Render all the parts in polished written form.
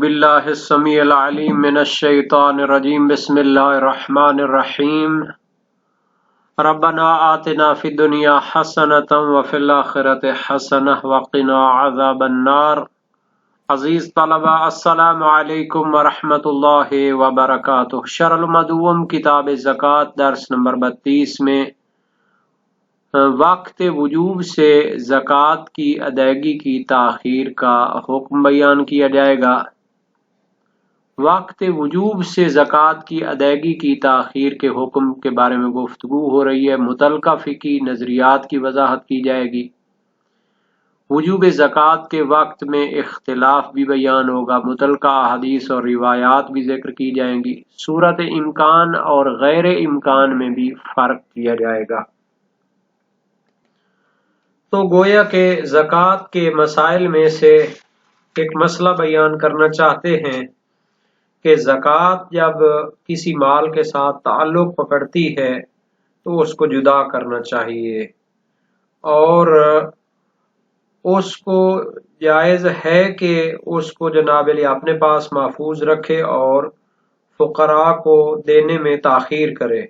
باللہ السمیع العلیم من الشیطان الرجیم بسم اللہ الرحمن الرحیم ربنا آتنا فی الدنیا حسنۃ وفی الآخرۃ حسنۃ وقنا عذاب النار۔ عزیز طلبہ السلام علیکم ورحمۃ اللہ وبرکاتہ۔ شرح المدوم کتاب زکوٰۃ درس نمبر 32 میں وقت وجوب سے زکوٰۃ کی ادائیگی کی تاخیر کا حکم بیان کیا جائے گا۔ وقت وجوب سے زکوٰۃ کی ادائیگی کی تاخیر کے حکم کے بارے میں گفتگو ہو رہی ہے۔ متعلقہ فقہی نظریات کی وضاحت کی جائے گی۔ وجوب زکوٰۃ کے وقت میں اختلاف بھی بیان ہوگا۔ متعلقہ احادیث اور روایات بھی ذکر کی جائیں گی۔ صورت امکان اور غیر امکان میں بھی فرق کیا جائے گا۔ تو گویا کہ زکوٰۃ کے مسائل میں سے ایک مسئلہ بیان کرنا چاہتے ہیں کہ زکوٰۃ جب کسی مال کے ساتھ تعلق پکڑتی ہے تو اس کو جدا کرنا چاہیے، اور اس کو جائز ہے کہ اس کو جناب علی اپنے پاس محفوظ رکھے اور فقراء کو دینے میں تاخیر کرے،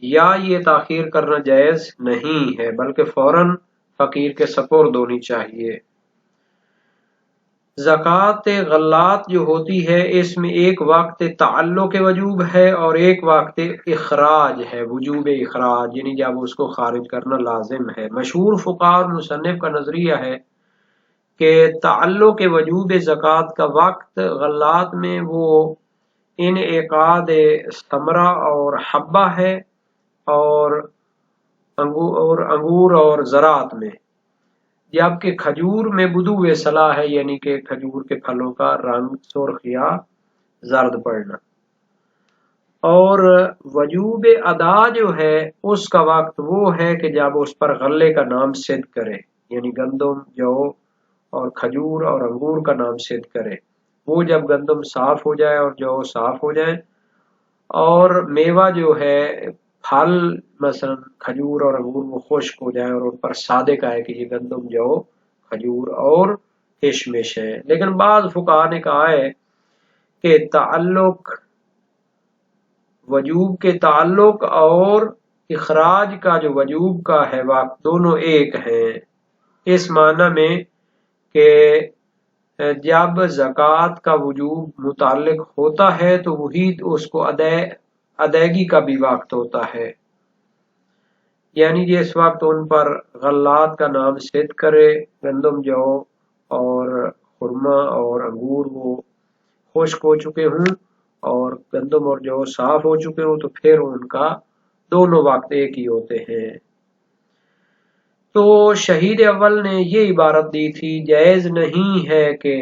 یا یہ تاخیر کرنا جائز نہیں ہے بلکہ فوراً فقیر کے سپرد ہونی چاہیے۔ زکوٰۃ غلات جو ہوتی ہے اس میں ایک وقت تعلق وجوب ہے اور ایک وقت اخراج ہے، وجوب اخراج، یعنی جب اس کو خارج کرنا لازم ہے۔ مشہور فقہاء اور مصنف کا نظریہ ہے کہ تعلق وجوب زکوٰۃ کا وقت غلات میں وہ انعقاد ثمرہ اور حبہ ہے، اور انگور اور زراعت میں، جبکہ کھجور میں بدو صلاح ہے، یعنی کہ کھجور کے پھلوں کا رنگ سرخ یا زرد پڑنا۔ اور وجوب ادا جو ہے اس کا وقت وہ ہے کہ جب اس پر غلے کا نام صدق کرے، یعنی گندم، جو اور کھجور اور انگور کا نام صدق کرے۔ وہ جب گندم صاف ہو جائے اور جو صاف ہو جائے، اور میوہ جو ہے پھل مثلا کھجور اور انگور وہ خشک ہو جائے اور ان پر صادق آئے کہ یہ گندم، جو، کھجور اور کشمش ہے۔ لیکن بعض فقہاء نے کہا ہے کہ تعلق وجوب کے تعلق اور اخراج کا جو وجوب کا ہے وقت، دونوں ایک ہیں، اس معنی میں کہ جب زکوٰۃ کا وجوب متعلق ہوتا ہے تو وہی اس کو ادائیگی کا بھی وقت ہوتا ہے، یعنی جس وقت ان پر غلات کا نام صدق کرے، گندم، جو اور خرما اور انگور وہ خشک ہو چکے ہوں اور گندم اور جو صاف ہو چکے ہوں، تو پھر ان کا دونوں وقت ایک ہی ہوتے ہیں۔ تو شہید اول نے یہ عبارت دی تھی، جائز نہیں ہے کہ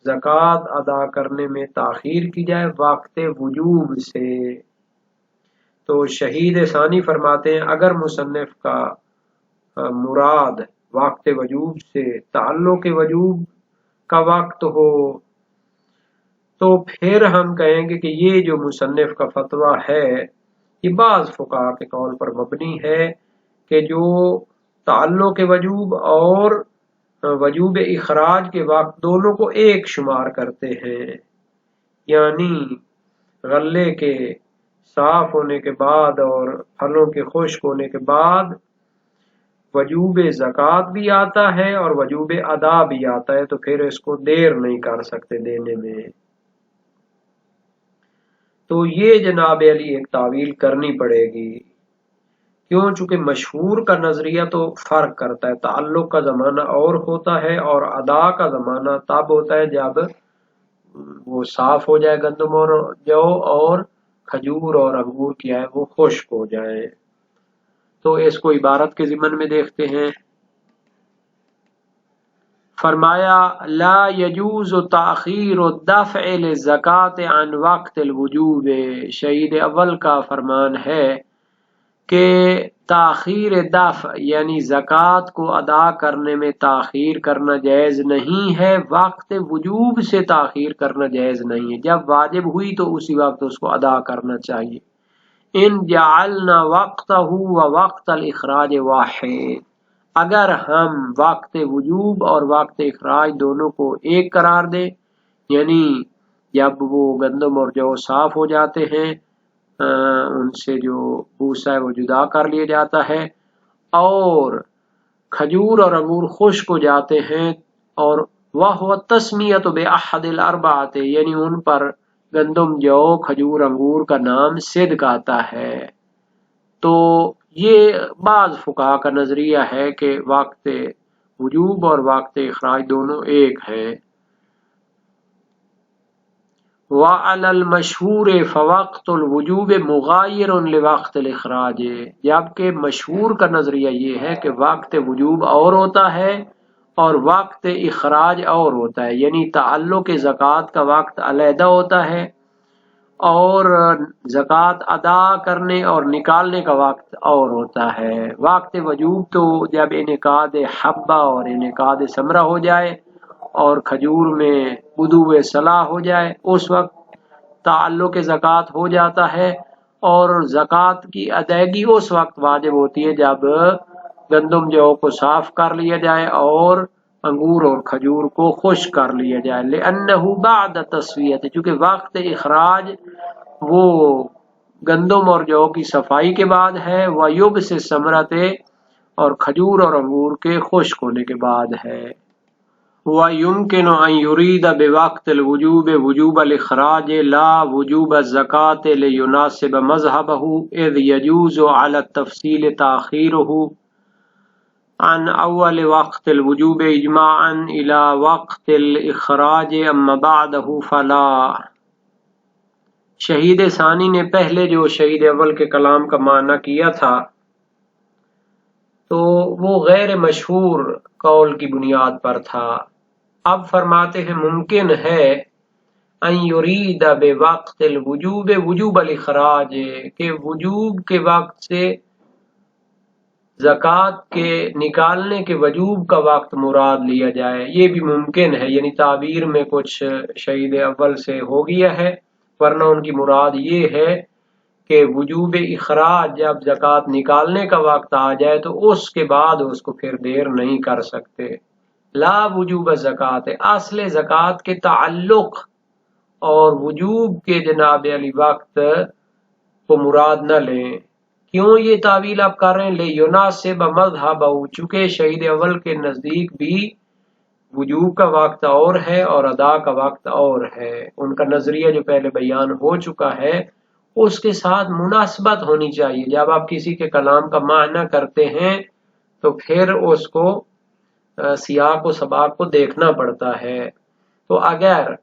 زکوٰۃ ادا کرنے میں تاخیر کی جائے وقت وجوب سے۔ تو شہید ثانی فرماتے ہیں اگر مصنف کا مراد وقت وجوب سے تعلق وجوب کا وقت ہو تو پھر ہم کہیں گے کہ یہ جو مصنف کا فتویٰ ہے یہ بعض فقہاء کے قول پر مبنی ہے کہ جو تعلق وجوب اور وجوب اخراج کے وقت دونوں کو ایک شمار کرتے ہیں، یعنی غلے کے صاف ہونے کے بعد اور پھلوں کے خشک ہونے کے بعد وجوب زکوٰۃ بھی آتا ہے اور وجوب ادا بھی آتا ہے، تو پھر اس کو دیر نہیں کر سکتے دینے میں۔ تو یہ جناب علی ایک تعویل کرنی پڑے گی، کیوں؟ چونکہ مشہور کا نظریہ تو فرق کرتا ہے، تعلق کا زمانہ اور ہوتا ہے اور ادا کا زمانہ تب ہوتا ہے جب وہ صاف ہو جائے، گندم اور جو اور کھجور اور انگور کیا ہے وہ خشک ہو جائے۔ تو اس کو عبارت کے ضمن میں دیکھتے ہیں۔ فرمایا لا يجوز تاخیر الدفع للزکاة عن وقت الوجوب۔ شہید اول کا فرمان ہے کہ تاخیر دفع یعنی زکوٰۃ کو ادا کرنے میں تاخیر کرنا جائز نہیں ہے، وقت وجوب سے تاخیر کرنا جائز نہیں ہے۔ جب واجب ہوئی تو اسی وقت اس کو ادا کرنا چاہیے۔ ان جعلنا وقتہ و وقت الاخراج واحد، اگر ہم وقت وجوب اور وقت اخراج دونوں کو ایک قرار دیں، یعنی جب وہ گندم اور جو صاف ہو جاتے ہیں ان سے جو بھوسا ہے وہ جدا کر لیا جاتا ہے، اور کھجور اور انگور خشک ہو جاتے ہیں، اور وَهُوَ التَّسْمِيَةُ بِأَحَدِ الْأَرْبَعَةِ یعنی ان پر گندم، جو، کھجور، انگور کا نام صدق آتا ہے۔ تو یہ بعض فقہا کا نظریہ ہے کہ وقت وجوب اور وقت اخراج دونوں ایک ہیں۔ وَعَلَى الْمَشْهُورِ فَوَقْتُ الْوُجُوبِ مُغَايِرٌ لِوَقْتِ الْإِخْرَاجِ جبکہ مشہور کا نظریہ یہ ہے کہ وقت وجوب اور ہوتا ہے اور وقت اخراج اور ہوتا ہے، یعنی تعلق زکوٰۃ کا وقت علیحدہ ہوتا ہے اور زکوٰۃ ادا کرنے اور نکالنے کا وقت اور ہوتا ہے۔ وقت وجوب تو جب انعقاد حبہ اور انعقاد ثمرہ ہو جائے اور کھجور میں بدو صلاح ہو جائے، اس وقت تعلق زکوٰۃ ہو جاتا ہے، اور زکوٰۃ کی ادائیگی اس وقت واجب ہوتی ہے جب گندم جو کو صاف کر لیا جائے اور انگور اور کھجور کو خشک کر لیا جائے، لأنه بعد تسویت چونکہ وقت اخراج وہ گندم اور جو کی صفائی کے بعد ہے، وَيُبْسِ الثَّمَرَةِ اور کھجور اور انگور کے خشک ہونے کے بعد ہے۔ وَيُمْكِنُ أَنْ يُرِيدَ بِوَقْتِ الْوُجُوبِ وُجُوبَ الْإِخْرَاجِ لَا وُجُوبَ الزَّكَاةِ لِيُنَاسِبَ مَذْهَبَهُ إِذْ يَجُوزُ عَلَى التَّفْصِيلِ تَأْخِيرُهُ عن اول وقت الوجوب اجماعا الى وقت الاخراج اما بعده فلا۔ شہید ثانی نے پہلے جو شہید اول کے کلام کا معنی کیا تھا تو وہ غیر مشہور قول کی بنیاد پر تھا۔ اب فرماتے ہیں ممکن ہے ان یرید بوقت الوجوب وجوب الاخراج کہ وجوب کے وقت سے زکوٰۃ کے نکالنے کے وجوب کا وقت مراد لیا جائے، یہ بھی ممکن ہے، یعنی تعبیر میں کچھ شہید اول سے ہو گیا ہے، ورنہ ان کی مراد یہ ہے کہ وجوب اخراج جب زکوٰۃ نکالنے کا وقت آ جائے تو اس کے بعد اس کو پھر دیر نہیں کر سکتے۔ لا وجوب زکوٰۃ اصل زکوٰۃ کے تعلق اور وجوب کے جناب علی وقت کو مراد نہ لیں۔ کیوں یہ تعویل آپ کر رہے ہیں؟ لِيُنَاسِبَ مَذْهَبَهُ چونکہ شہید اول کے نزدیک بھی وجوب کا وقت اور ہے اور ادا کا وقت اور ہے۔ ان کا نظریہ جو پہلے بیان ہو چکا ہے اس کے ساتھ مناسبت ہونی چاہیے۔ جب آپ کسی کے کلام کا معنی کرتے ہیں تو پھر اس کو سیاق و سباق کو دیکھنا پڑتا ہے۔ تو اگر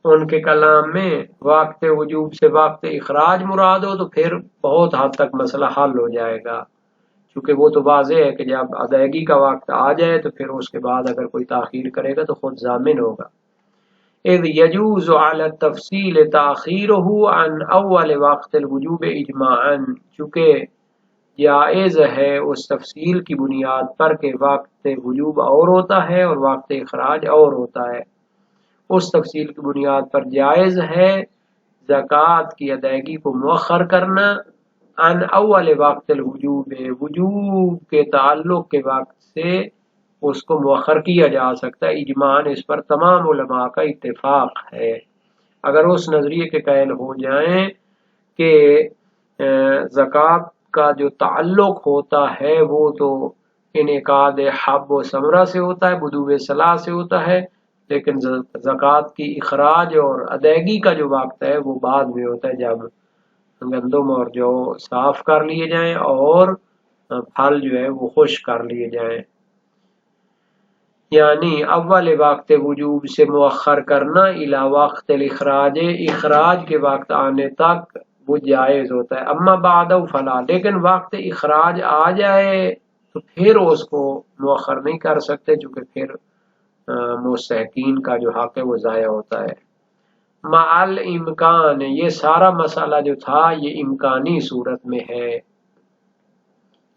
ان کے کلام میں وقت وجوب سے وقت اخراج مراد ہو تو پھر بہت حد تک مسئلہ حل ہو جائے گا، کیونکہ وہ تو واضح ہے کہ جب ادائیگی کا وقت آ جائے تو پھر اس کے بعد اگر کوئی تاخیر کرے گا تو خود ضامن ہوگا۔ اذ يجوز على التفصیل تاخیرہ عن اول وقت الوجوب اجماعا چونکہ جائز ہے اس تفصیل کی بنیاد پر کہ وقت وجوب اور ہوتا ہے اور وقت اخراج اور ہوتا ہے، اس تفصیل کی بنیاد پر جائز ہے زکوٰۃ کی ادائیگی کو مؤخر کرنا عن اول وقت الوجوب وجوب کے تعلق کے وقت سے اس کو مؤخر کیا جا سکتا ہے۔ اجماع اس پر تمام علماء کا اتفاق ہے۔ اگر اس نظریے کے قائل ہو جائیں کہ زکوٰۃ کا جو تعلق ہوتا ہے وہ تو انعقاد حب و ثمرہ سے ہوتا ہے، بدو صلاح سے ہوتا ہے، لیکن زکوٰۃ کی اخراج اور ادائیگی کا جو وقت ہے وہ بعد میں ہوتا ہے جب گندم اور جو صاف کر لیے جائیں اور پھل جو ہے وہ خشک کر لیے جائیں۔ یعنی اول وقت وجوب سے مؤخر کرنا الی وقت الاخراج اخراج کے وقت آنے تک وہ جائز ہوتا ہے۔ اما بعد فلا لیکن وقت اخراج آ جائے تو پھر اس کو مؤخر نہیں کر سکتے چونکہ پھر مستحقین کا جو حق ہے وہ ضائع ہوتا ہے۔ مع الامکان یہ سارا مسئلہ جو تھا یہ امکانی صورت میں ہے،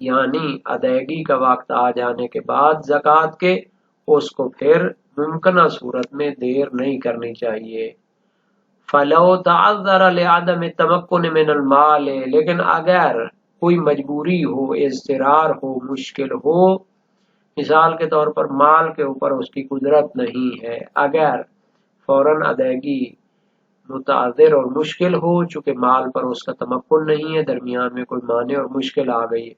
یعنی ادائیگی کا وقت آ جانے کے بعد زکوٰۃ کے اس کو پھر ممکنہ صورت میں دیر نہیں کرنی چاہیے۔ فلو تعذر لعدم التمکن من المال لیکن اگر کوئی مجبوری ہو، اضطرار ہو، مشکل ہو، مثال کے طور پر مال کے اوپر اس کی قدرت نہیں ہے، اگر فوراً ادائیگی متعذر اور مشکل ہو، چونکہ مال پر اس کا تمکن نہیں ہے، درمیان میں کوئی مانع اور مشکل آ گئی ہے،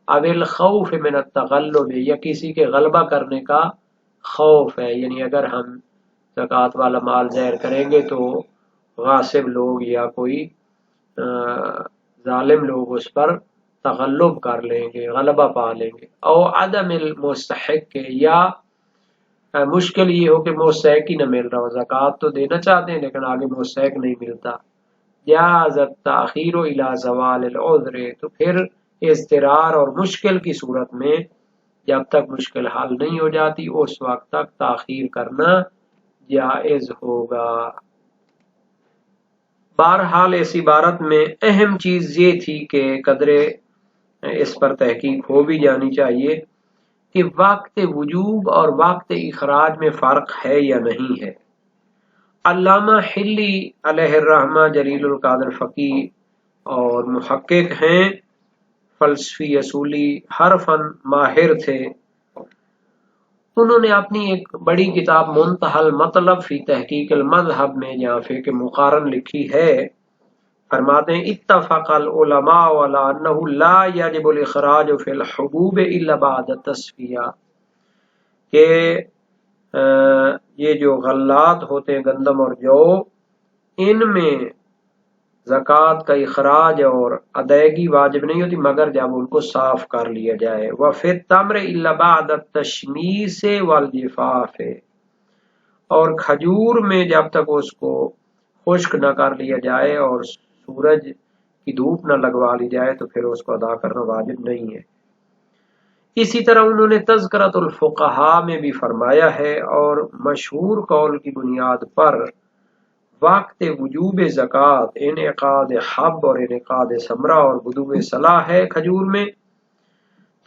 اب الخوف من التغلب، یا کسی کے غلبہ کرنے کا خوف ہے، یعنی اگر ہم زکوٰۃ والا مال ظاہر کریں گے تو غاصب لوگ یا کوئی ظالم لوگ اس پر تغلب کر لیں گے، غلبہ پا لیں گے، او عدم المستحق کے، یا مشکل یہ ہو کہ مستحق ہی نہ مل رہا ہو، زکوٰۃ تو دینا چاہتے ہیں لیکن آگے مستحق نہیں ملتا، جاز التاخیر الی زوال العذر، تو پھر اضطرار اور مشکل کی صورت میں جب تک مشکل حل نہیں ہو جاتی اس وقت تک تاخیر کرنا جائز ہوگا۔ بہرحال اس عبارت میں اہم چیز یہ تھی کہ قدرے اس پر تحقیق ہو بھی جانی چاہیے کہ وقت وجوب اور وقت اخراج میں فرق ہے یا نہیں ہے۔ علامہ حلی علیہ الرحمہ جلیل القدر فقی اور محقق ہیں، فلسفی اصولی ہر فن ماہر تھے، انہوں نے اپنی ایک بڑی کتاب منتہی المطلب فی تحقیق المذہب میں جہاں فقہ مقارن لکھی ہے، فرماتے ہیں اتفق العلماء علی انہ لا یجب الاخراج فی الحبوب الا بعد التصفیہ، کہ یہ جو غلات ہوتے ہیں گندم اور جو، ان میں زکوٰۃ کا اخراج اور ادائیگی واجب نہیں ہوتی مگر جب ان کو صاف کر لیا جائے، وفی التمر الا بعد التشمیس والجفاف، اور کھجور میں جب تک اس کو خشک نہ کر لیا جائے اور سورج کی دھوپ نہ لگوا لی جائے تو پھر اس کو ادا کرنا واجب نہیں ہے۔ اسی طرح انہوں نے تذکرۃ الفقہاء میں بھی فرمایا ہے، اور مشہور قول کی بنیاد پر وقت وجوب زکوٰۃ انعقاد حب اور انعقاد ثمرہ اور بدو صلاح ہے کھجور میں،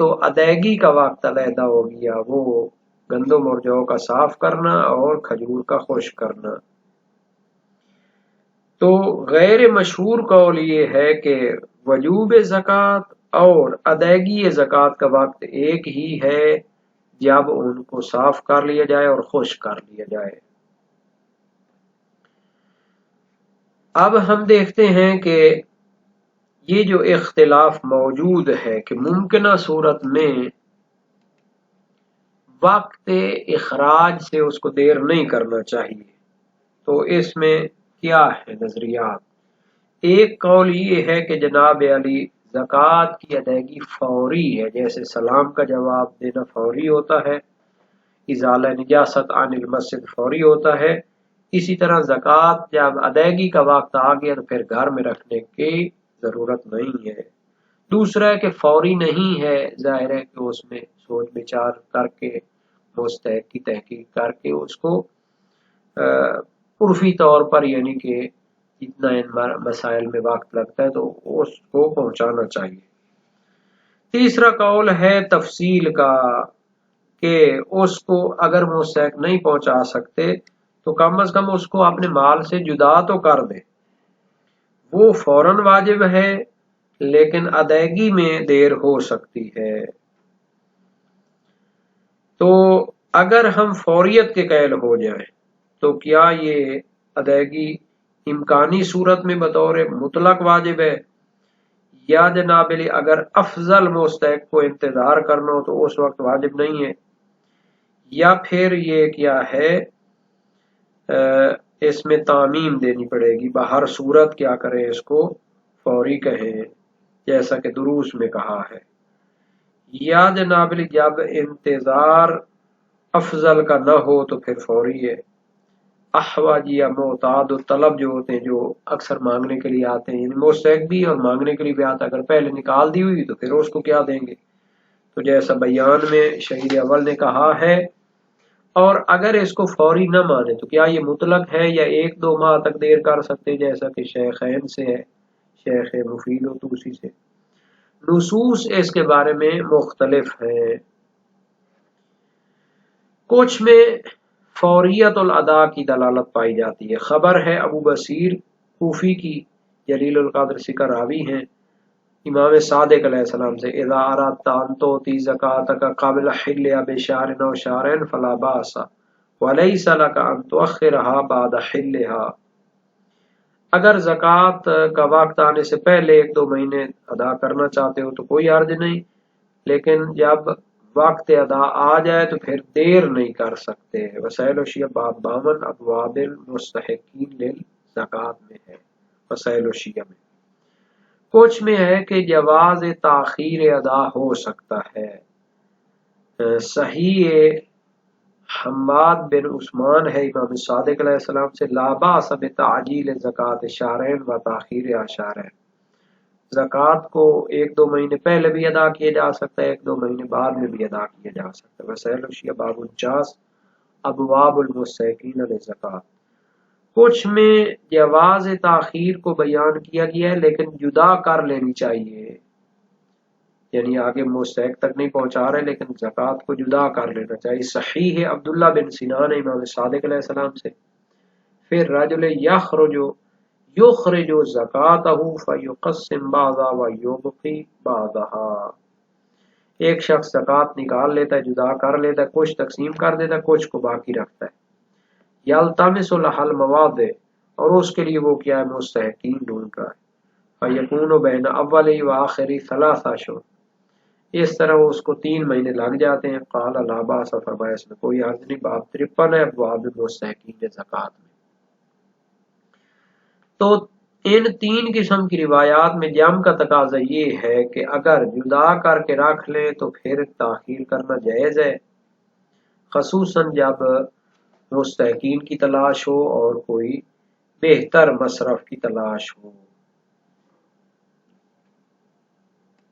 تو ادائیگی کا وقت علیحدہ ہو گیا، وہ گندم اور جو کا صاف کرنا اور کھجور کا خشک کرنا۔ تو غیر مشہور قول یہ ہے کہ وجوب زکوٰۃ اور ادائیگی زکوٰۃ کا وقت ایک ہی ہے جب ان کو صاف کر لیا جائے اور خشک کر لیا جائے۔ اب ہم دیکھتے ہیں کہ یہ جو اختلاف موجود ہے کہ ممکنہ صورت میں وقت اخراج سے اس کو دیر نہیں کرنا چاہیے، تو اس میں کیا ہے نظریات؟ ایک قول یہ ہے کہ جناب علی زکوٰۃ کی ادائیگی فوری ہے، جیسے سلام کا جواب دینا فوری ہوتا ہے، ازالہ نجاست عن المسجد فوری ہوتا ہے، اسی طرح زکوٰۃ جب ادائیگی کا وقت آ گیا تو پھر گھر میں رکھنے کی ضرورت نہیں ہے۔ دوسرا ہے کہ فوری نہیں ہے، ظاہر ہے کہ اس میں سوچ بچار کر کے مستحق کی تحقیق کر کے اس کو عرفی طور پر، یعنی کہ جتنا ان مسائل میں وقت لگتا ہے تو اس کو پہنچانا چاہیے۔ تیسرا قول ہے تفصیل کا، کہ اس کو اگر مستحق نہیں پہنچا سکتے تو کم از کم اس کو اپنے مال سے جدا تو کر دے، وہ فوراً واجب ہے لیکن ادائیگی میں دیر ہو سکتی ہے۔ تو اگر ہم فوریت کے قائل ہو جائیں تو کیا یہ ادائیگی امکانی صورت میں بطور مطلق واجب ہے، یا جناب علی اگر افضل مستحق کو انتظار کرنا ہو تو اس وقت واجب نہیں ہے، یا پھر یہ کیا ہے اس میں تعمیم دینی پڑے گی، بہر صورت کیا کریں اس کو فوری کہیں جیسا کہ دروس میں کہا ہے، یا جناب علی جب انتظار افضل کا نہ ہو تو پھر فوری ہے۔ احواج یا معتاد طلب جو ہوتے ہیں، جو اکثر مانگنے کے لیے آتے ہیں، یعنی مستحق بھی اور مانگنے کے لیے بھی آتا ہے، اگر پہلے نکال دی ہوئی تو پھر اس کو کیا دیں گے، تو جیسا بیان میں شہید اول نے کہا ہے۔ اور اگر اس کو فوری نہ مانے تو کیا یہ مطلق ہے یا ایک دو ماہ تک دیر کر سکتے، جیسا کہ شیخین سے ہے، شیخ مفید و توسی سے۔ نصوص اس کے بارے میں مختلف ہیں، کچھ میں فوریت الادا کی دلالت پائی جاتی ہے۔ خبر ہے ابو بصیر کوفی کی، جلیل القدر سکر راوی ہیں، امام صادق علیہ السلام سے، اذا اردت ان تعطی زکاتک قبل حلها بشهر او شهرين فلا باس وليس لك ان تؤخرها بعد حلها، اگر زکوٰۃ کا وقت آنے سے پہلے 1-2 مہینے ادا کرنا چاہتے ہو تو کوئی حرج نہیں، لیکن جب وقت ادا آ جائے تو پھر دیر نہیں کر سکتے۔ وسائل الشیعہ باب 52 ابواب المستحقین للزکوٰۃ میں ہے۔ وسائل الشیعہ میں کچھ میں ہے کہ جواز تاخیر ادا ہو سکتا ہے۔ صحیح حماد بن عثمان ہے امام صادق علیہ السلام سے، لا باس بتعجیل زکوٰۃ شہرین و تاخیر شہرین، زکوٰۃ کو 1-2 مہینے پہلے بھی ادا کیا جا سکتا ہے، 1-2 مہینے بعد میں بھی ادا کیا جا سکتا ہے۔ وسائل الشیعہ باب 49 ابواب المستحقین للزکوٰۃ۔ کچھ میں جواز تاخیر کو بیان کیا گیا ہے لیکن جدا کر لینی چاہیے، یعنی آگے مستحق تک نہیں پہنچا رہے لیکن زکوٰۃ کو جدا کر لینا چاہیے۔ صحیح ہے عبداللہ بن سنان امام صادق علیہ السلام سے، پھر رجل یخرج زکاتہ فیقسم بعضا ویبقی بعضہا، ایک شخص زکوٰۃ نکال لیتا ہے، جدا کر لیتا ہے، کچھ تقسیم کر دیتا ہے، کچھ کو باقی رکھتا ہے۔ یلتمس لہا المواد، اور اس کے لیے وہ کیا ہے، مستحقین ڈھونڈ رہا ہے۔ فیکون بین اولی و آخری 3 اشہر، اس طرح اس کو 3 مہینے لگ جاتے ہیں۔ قال لا باس، فرمایا اس میں کوئی حرج نہیں۔ باب 53 ہے ابواب المستحقین زکوٰۃ میں۔ تو ان 3 قسم کی روایات میں جمع کا تقاضا یہ ہے کہ اگر جدا کر کے رکھ لیں تو پھر تاخیر کرنا جائز ہے، خصوصاً جب مستحقین کی تلاش ہو اور کوئی بہتر مصرف کی تلاش ہو۔